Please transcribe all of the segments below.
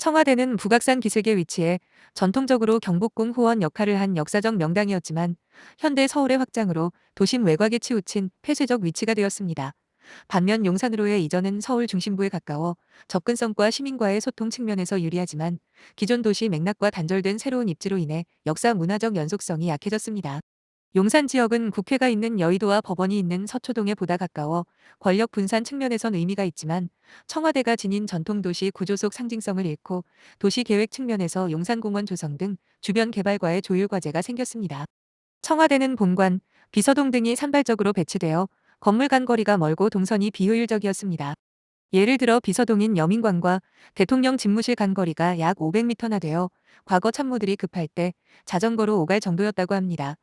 청와대는 북악산 기슭에 위치해 전통적으로 경복궁 후원 역할을 한 역사적 명당이었지만 현대 서울의 확장으로 도심 외곽에 치우친 폐쇄적 위치가 되었습니다. 반면 용산으로의 이전은 서울 중심부에 가까워 접근성과 시민과의 소통 측면에서 유리하지만 기존 도시 맥락과 단절된 새로운 입지로 인해 역사 문화적 연속성이 약해졌습니다. 용산 지역은 국회가 있는 여의도와 법원이 있는 서초동에 보다 가까워 권력 분산 측면에선 의미가 있지만 청와대가 지닌 전통도시 구조 속 상징성을 잃고 도시계획 측면에서 용산공원 조성 등 주변 개발과의 조율 과제가 생겼습니다. 청와대는 본관, 비서동 등이 산발적으로 배치되어 건물 간 거리가 멀고 동선이 비효율적이었습니다. 예를 들어 비서동인 여민관과 대통령 집무실 간 거리가 약 500m나 되어 과거 참모들이 급할 때 자전거로 오갈 정도였다고 합니다.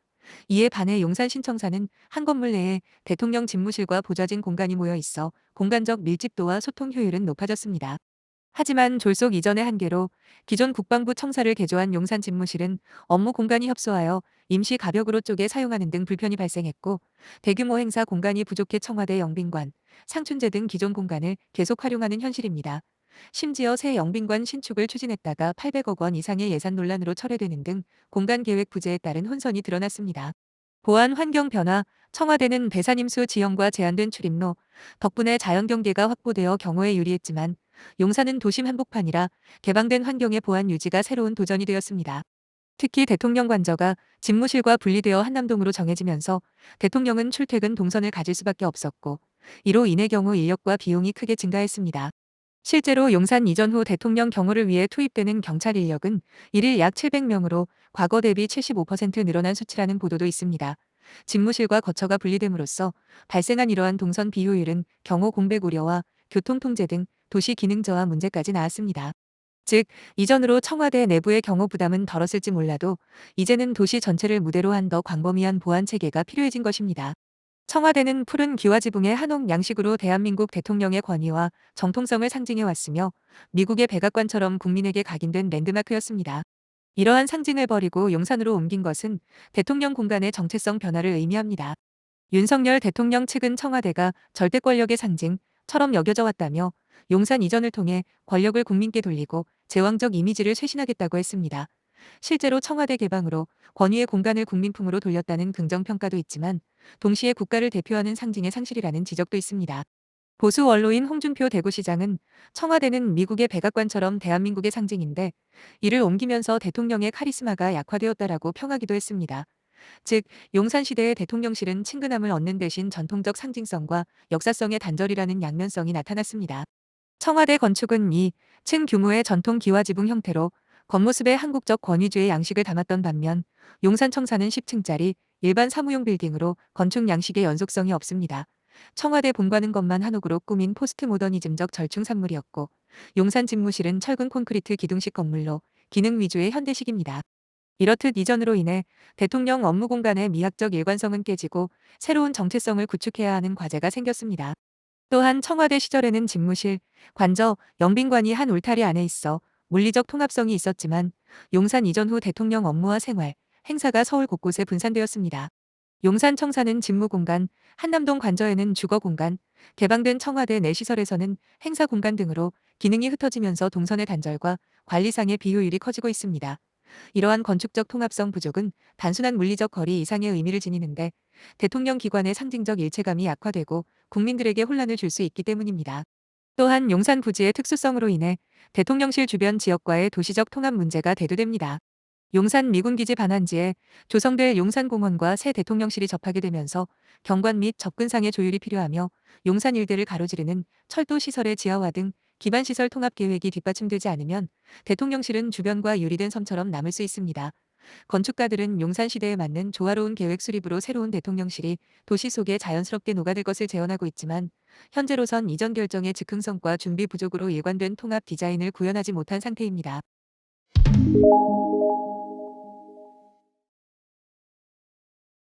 이에 반해 용산 신청사는 한 건물 내에 대통령 집무실과 보좌진 공간이 모여 있어 공간적 밀집도와 소통 효율은 높아졌습니다. 하지만 졸속 이전의 한계로 기존 국방부 청사를 개조한 용산 집무실은 업무 공간이 협소하여 임시 가벽으로 쪼개 사용하는 등 불편이 발생했고 대규모 행사 공간이 부족해 청와대 영빈관, 상춘제 등 기존 공간을 계속 활용하는 현실입니다. 심지어 새 영빈관 신축을 추진했다가 800억 원 이상의 예산 논란으로 철회되는 등 공간 계획 부재에 따른 혼선이 드러났습니다. 보안 환경 변화, 청와대는 배산임수 지형과 제한된 출입로 덕분에 자연경계가 확보되어 경호에 유리했지만 용산은 도심 한복판이라 개방된 환경의 보안 유지가 새로운 도전이 되었습니다. 특히 대통령 관저가 집무실과 분리되어 한남동으로 정해지면서 대통령은 출퇴근 동선을 가질 수밖에 없었고 이로 인해 경호 인력과 비용이 크게 증가했습니다. 실제로 용산 이전 후 대통령 경호를 위해 투입되는 경찰 인력은 일일 약 700명으로 과거 대비 75% 늘어난 수치라는 보도도 있습니다. 집무실과 거처가 분리됨으로써 발생한 이러한 동선 비효율은 경호 공백 우려와 교통 통제 등 도시 기능 저하 문제까지 나왔습니다. 즉, 이전으로 청와대 내부의 경호 부담은 덜었을지 몰라도 이제는 도시 전체를 무대로 한 더 광범위한 보안 체계가 필요해진 것입니다. 청와대는 푸른 기와지붕의 한옥 양식으로 대한민국 대통령의 권위와 정통성을 상징해 왔으며 미국의 백악관처럼 국민에게 각인된 랜드마크였습니다. 이러한 상징을 버리고 용산으로 옮긴 것은 대통령 공간의 정체성 변화를 의미합니다. 윤석열 대통령 측은 청와대가 절대 권력의 상징처럼 여겨져 왔다며 용산 이전을 통해 권력을 국민께 돌리고 제왕적 이미지를 쇄신하겠다고 했습니다. 실제로 청와대 개방으로 권위의 공간을 국민품으로 돌렸다는 긍정평가도 있지만 동시에 국가를 대표하는 상징의 상실이라는 지적도 있습니다. 보수 원로인 홍준표 대구시장은 청와대는 미국의 백악관처럼 대한민국의 상징인데 이를 옮기면서 대통령의 카리스마가 약화되었다라고 평하기도 했습니다. 즉, 용산시대의 대통령실은 친근함을 얻는 대신 전통적 상징성과 역사성의 단절이라는 양면성이 나타났습니다. 청와대 건축은 2층 규모의 전통 기와지붕 형태로 겉모습에 한국적 권위주의 양식을 담았던 반면 용산청사는 10층짜리 일반 사무용 빌딩으로 건축 양식의 연속성이 없습니다. 청와대 본관은 것만 한옥으로 꾸민 포스트 모더니즘적 절충 산물이었고 용산 집무실은 철근 콘크리트 기둥식 건물로 기능 위주의 현대식입니다. 이렇듯 이전으로 인해 대통령 업무 공간의 미학적 일관성은 깨지고 새로운 정체성을 구축해야 하는 과제가 생겼습니다. 또한 청와대 시절에는 집무실, 관저, 영빈관이 한 울타리 안에 있어 물리적 통합성이 있었지만 용산 이전 후 대통령 업무와 생활, 행사가 서울 곳곳에 분산되었습니다. 용산 청사는 집무공간, 한남동 관저에는 주거공간, 개방된 청와대 내 시설에서는 행사공간 등으로 기능이 흩어지면서 동선의 단절과 관리상의 비효율이 커지고 있습니다. 이러한 건축적 통합성 부족은 단순한 물리적 거리 이상의 의미를 지니는데 대통령 기관의 상징적 일체감이 약화되고 국민들에게 혼란을 줄 수 있기 때문입니다. 또한 용산 부지의 특수성으로 인해 대통령실 주변 지역과의 도시적 통합 문제가 대두됩니다. 용산 미군기지 반환지에 조성될 용산공원과 새 대통령실이 접하게 되면서 경관 및 접근상의 조율이 필요하며 용산 일대를 가로지르는 철도 시설의 지하화 등 기반시설 통합 계획이 뒷받침되지 않으면 대통령실은 주변과 유리된 섬처럼 남을 수 있습니다. 건축가들은 용산 시대에 맞는 조화로운 계획 수립으로 새로운 대통령실이 도시 속에 자연스럽게 녹아들 것을 재현하고 있지만 현재로선 이전 결정의 즉흥성과 준비 부족으로 일관된 통합 디자인을 구현하지 못한 상태입니다.